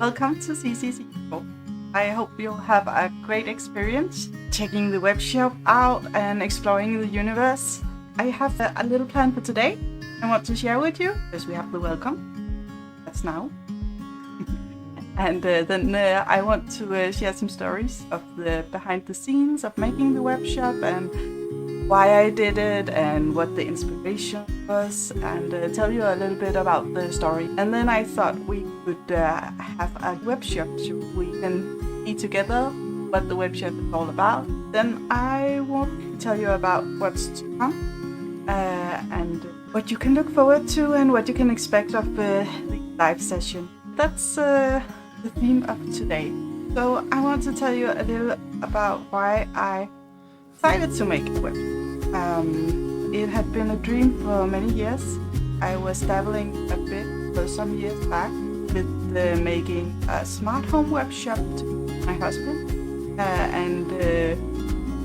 Welcome to CCC Decor. I hope you'll have a great experience checking the webshop out and exploring the universe. I have a little plan for today I want to share with you because we have the welcome. That's now. And then I want to share some stories of the behind the scenes of making the webshop and why I did it and what the inspiration was, and tell you a little bit about the story. And then I thought we could have a webshop so we can see together what the webshop is all about. Then I want to tell you about what's to come and what you can look forward to and what you can expect of the live session. That's the theme of today. So I want to tell you a little about why I decided to make a webshop. It had been a dream for many years. I was dabbling a bit for some years back with making a smart home webshop to my husband and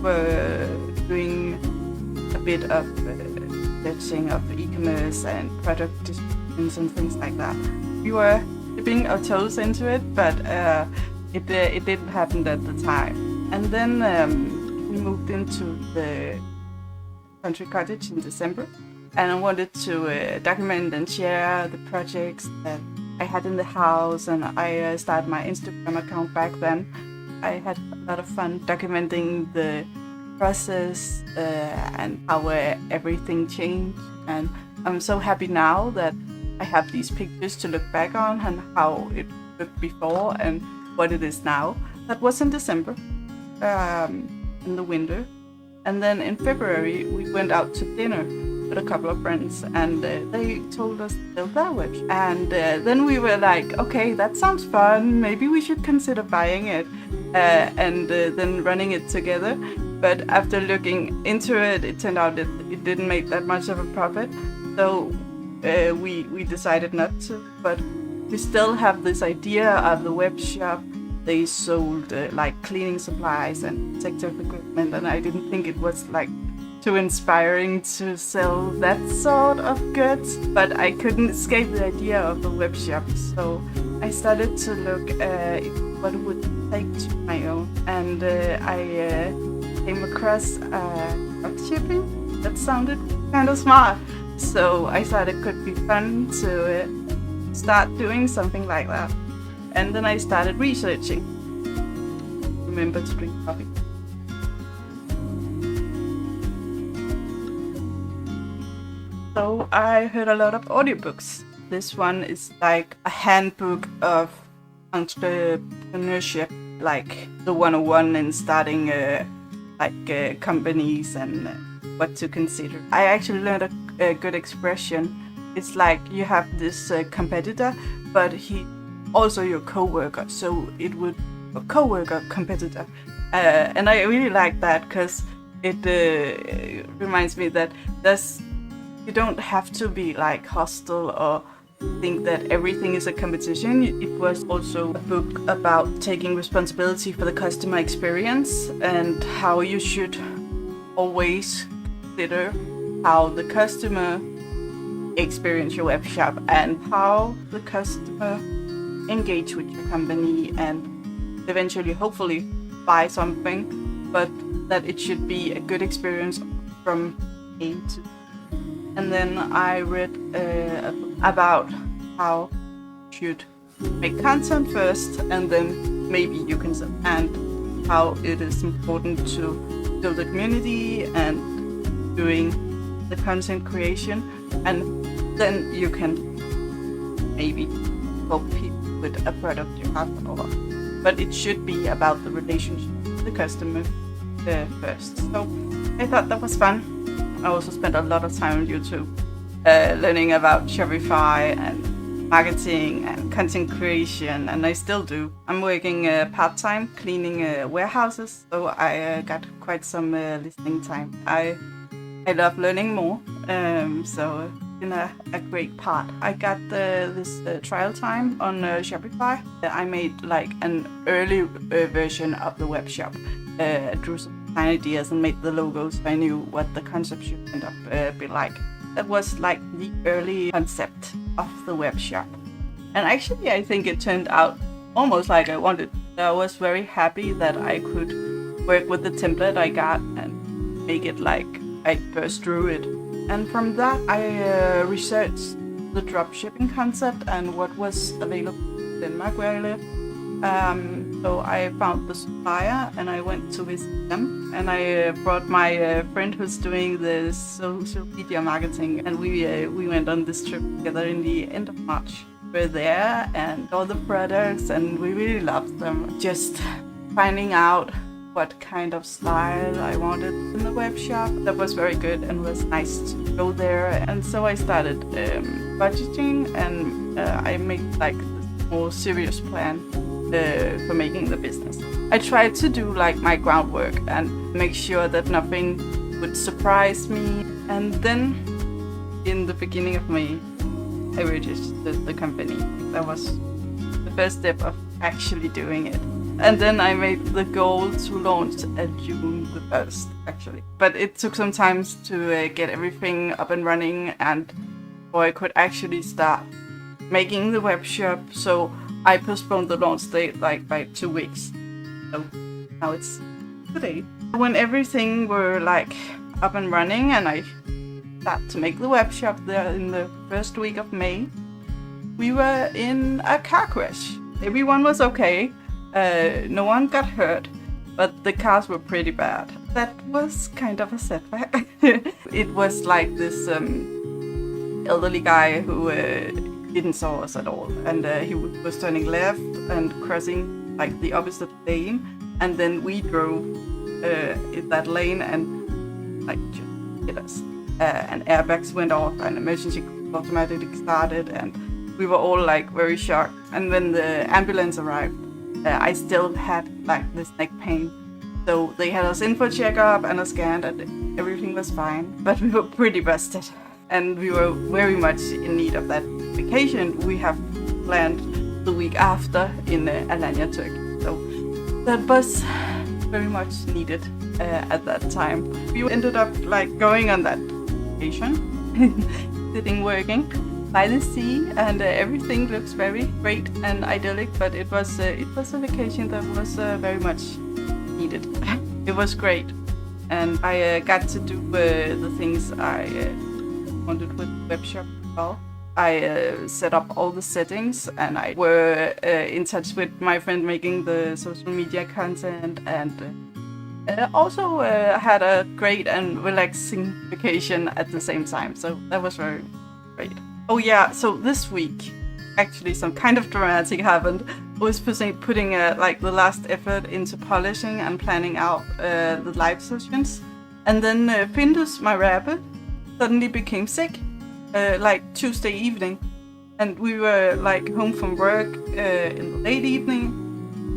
were doing a bit of searching of e-commerce and product descriptions and things like that. We were dipping our toes into it, but it didn't happen at the time. And then we moved into the country cottage in December, and I wanted to document and share the projects that I had in the house, and I started my Instagram account back then. I had a lot of fun documenting the process and how everything changed, and I'm so happy now that I have these pictures to look back on and how it looked before and what it is now. That was in December, in the winter. And then in February, we went out to dinner with a couple of friends, and they told us to build their webshop. And then we were like, okay, that sounds fun. Maybe we should consider buying it and then running it together. But after looking into it, it turned out that it didn't make that much of a profit. So we decided not to. But we still have this idea of the webshop. They sold like cleaning supplies and protective equipment, and I didn't think it was like too inspiring to sell that sort of goods, but I couldn't escape the idea of a web shop. So I started to look what it would take to my own, and I came across dropshipping. That sounded kind of smart, so I thought it could be fun to start doing something like that. And then I started researching. Remember to drink coffee. So I heard a lot of audiobooks. This one is like a handbook of entrepreneurship, like the 101 in starting companies and what to consider. I actually learned a good expression. It's like you have this competitor, but he also your co-worker, so it would a co-worker competitor, and I really like that because it reminds me that you don't have to be like hostile or think that everything is a competition. It was also a book about taking responsibility for the customer experience and how you should always consider how the customer experience your web shop and how the customer engage with your company and eventually hopefully buy something, but that it should be a good experience from A to B. And then I read about how you should make content first and then maybe you can sell, and how it is important to build a community and doing the content creation, and then you can maybe help people with a product you have, but it should be about the relationship with the customer first. So I thought that was fun. I also spent a lot of time on YouTube learning about Shopify and marketing and content creation, and I still do. I'm working part-time cleaning warehouses, so I got quite some listening time. I love learning more, so in a great part. I got this trial time on Shopify. I made like an early version of the web shop. Drew some design ideas and made the logos so I knew what the concept should end up be like. That was like the early concept of the web shop. And actually I think it turned out almost like I wanted. I was very happy that I could work with the template I got and make it like I first drew it. And from that, I researched the dropshipping concept and what was available in Denmark where I live. So I found the supplier and I went to visit them, and I brought my friend who's doing the social media marketing, and we went on this trip together in the end of March. We were there and all the products, and we really loved them. Just finding out what kind of style I wanted in the web shop. That was very good and was nice to go there. And so I started budgeting, and I made like this more serious plan for making the business. I tried to do like my groundwork and make sure that nothing would surprise me. And then in the beginning of May, I registered the company. That was the first step of actually doing it. And then I made the goal to launch at June the 1st, actually. But it took some time to get everything up and running, and before I could actually start making the web shop. So I postponed the launch date like by 2 weeks. So now it's today. When everything were like up and running and I started to make the web shop there in the first week of May, we were in a car crash. Everyone was okay. No one got hurt, but the cars were pretty bad. That was kind of a setback. It was like this elderly guy who didn't saw us at all, and he was turning left and crossing like the opposite lane, and then we drove in that lane and like just hit us, and airbags went off and emergency automatically started, and we were all like very shocked. And when the ambulance arrived, I still had like this neck pain, so they had us in for checkup and a scan, and everything was fine, but we were pretty busted. And we were very much in need of that vacation we have planned the week after in Alanya, Turkey. So that was very much needed at that time. We ended up like going on that vacation, sitting working by the sea, and everything looks very great and idyllic. But it was a vacation that was very much needed. It was great, and I got to do the things I wanted with the web shop as well. I set up all the settings, and I were in touch with my friend making the social media content, and also had a great and relaxing vacation at the same time. So that was very great. Oh yeah, so this week actually some kind of dramatic happened. I was putting like the last effort into polishing and planning out the live sessions, and then Findus, my rabbit, suddenly became sick like Tuesday evening, and we were like home from work in the late evening,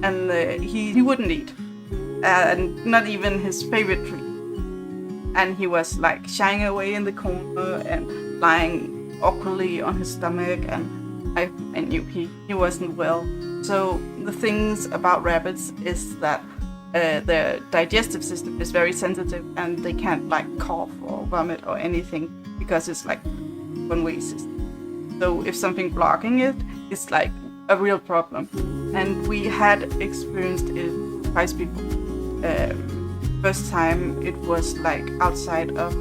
and he wouldn't eat, and not even his favorite treat, and he was like shying away in the corner and lying awkwardly on his stomach, and I knew he wasn't well. So the things about rabbits is that their digestive system is very sensitive, and they can't like cough or vomit or anything because it's like one-way system. So if something blocking it, it's like a real problem. And we had experienced it twice before. First time it was like outside of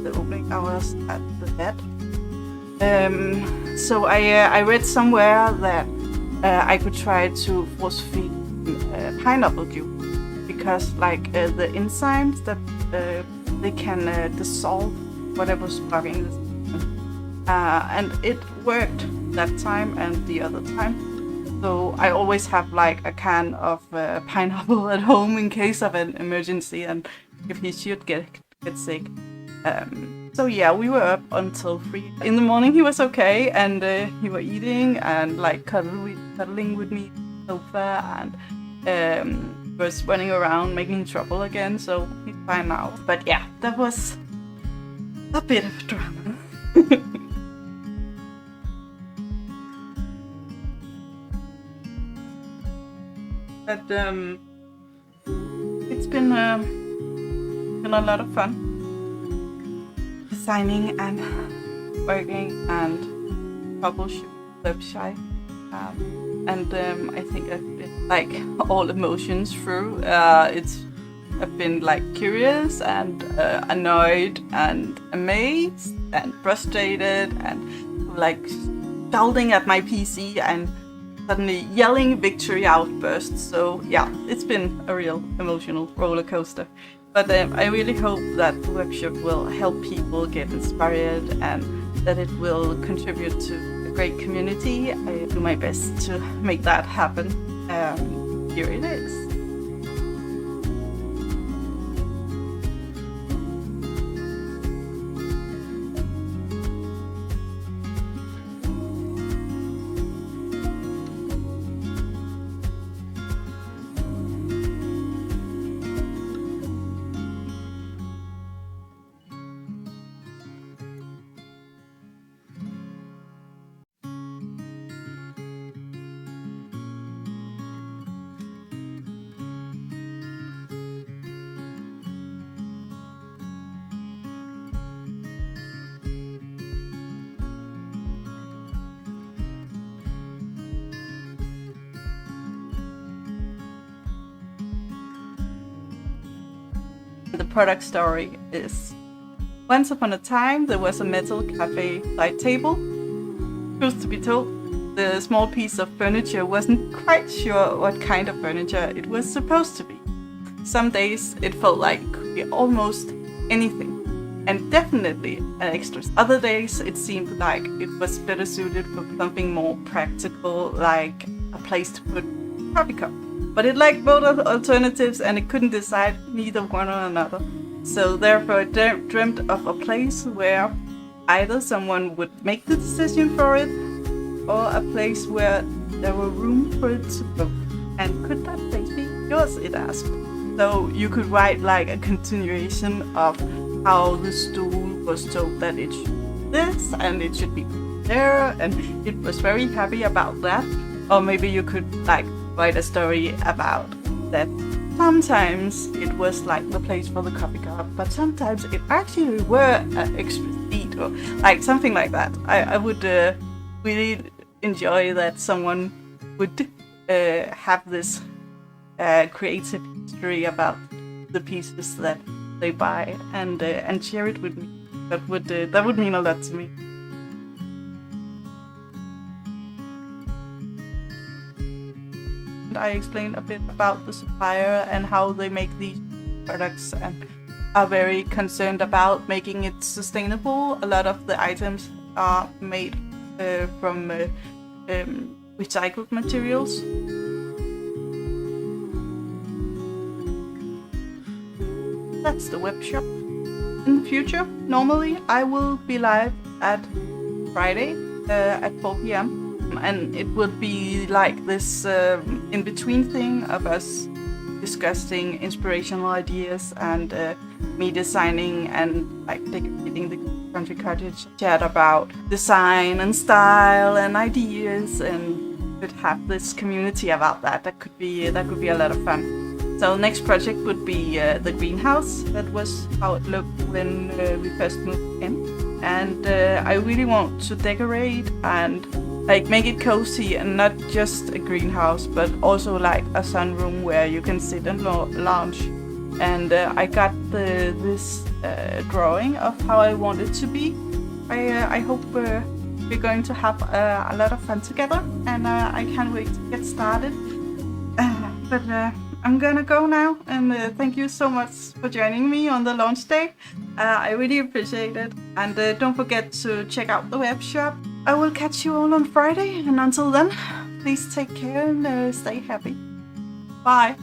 the opening hours at the vet. So I read somewhere that I could try to force feed pineapple juice, because like the enzymes that they can dissolve whatever's blocking the system. And it worked that time and the other time. So I always have like a can of pineapple at home in case of an emergency, and if he should get sick. So yeah, we were up until 3. In the morning he was okay, and he was eating and like cuddling with me on the sofa, and was running around making trouble again, so he's fine now. But yeah, that was a bit of drama. But it's been a lot of fun designing and working and troubleshooting the website. and I think I've been like all emotions through. I've been like curious and annoyed and amazed and frustrated and like shouting at my PC and suddenly yelling victory outbursts. So yeah, it's been a real emotional roller coaster. But I really hope that the webshop will help people get inspired and that it will contribute to a great community. I do my best to make that happen. Here it is. The product story is: once upon a time there was a metal cafe side table. Truth to be told, the small piece of furniture wasn't quite sure what kind of furniture it was supposed to be. Some days it felt like it could be almost anything, and definitely an extra. Other days it seemed like it was better suited for something more practical, like a place to put a coffee cup. But it liked both alternatives and it couldn't decide neither one or another. So therefore it dreamt of a place where either someone would make the decision for it, or a place where there were room for it to go. And could that place be yours, it asked. So you could write like a continuation of how the stool was told that it should be this and it should be there, and it was very happy about that. Or maybe you could like write a story about that sometimes it was like the place for the coffee cup, but sometimes it actually were an extra seat or like something like that. I would really enjoy that someone would have this creative history about the pieces that they buy and share it with me. That would mean a lot to me. I explained a bit about the supplier and how they make these products and are very concerned about making it sustainable. A lot of the items are made from recycled materials. That's the web shop. In the future, normally I will be live at Friday at 4 p.m. and it would be like this in-between thing of us discussing inspirational ideas and me designing and like decorating the country cottage. Chat about design and style and ideas, and could have this community about that. That could be a lot of fun. So next project would be the greenhouse. That was how it looked when we first moved in, and I really want to decorate and like make it cozy, and not just a greenhouse but also like a sunroom where you can sit and lounge. And I got this drawing of how I want it to be. I hope we're going to have a lot of fun together, and I can't wait to get started. But I'm gonna go now, and thank you so much for joining me on the launch day. I really appreciate it, and don't forget to check out the web shop. I will catch you all on Friday, and until then, please take care and stay happy. Bye!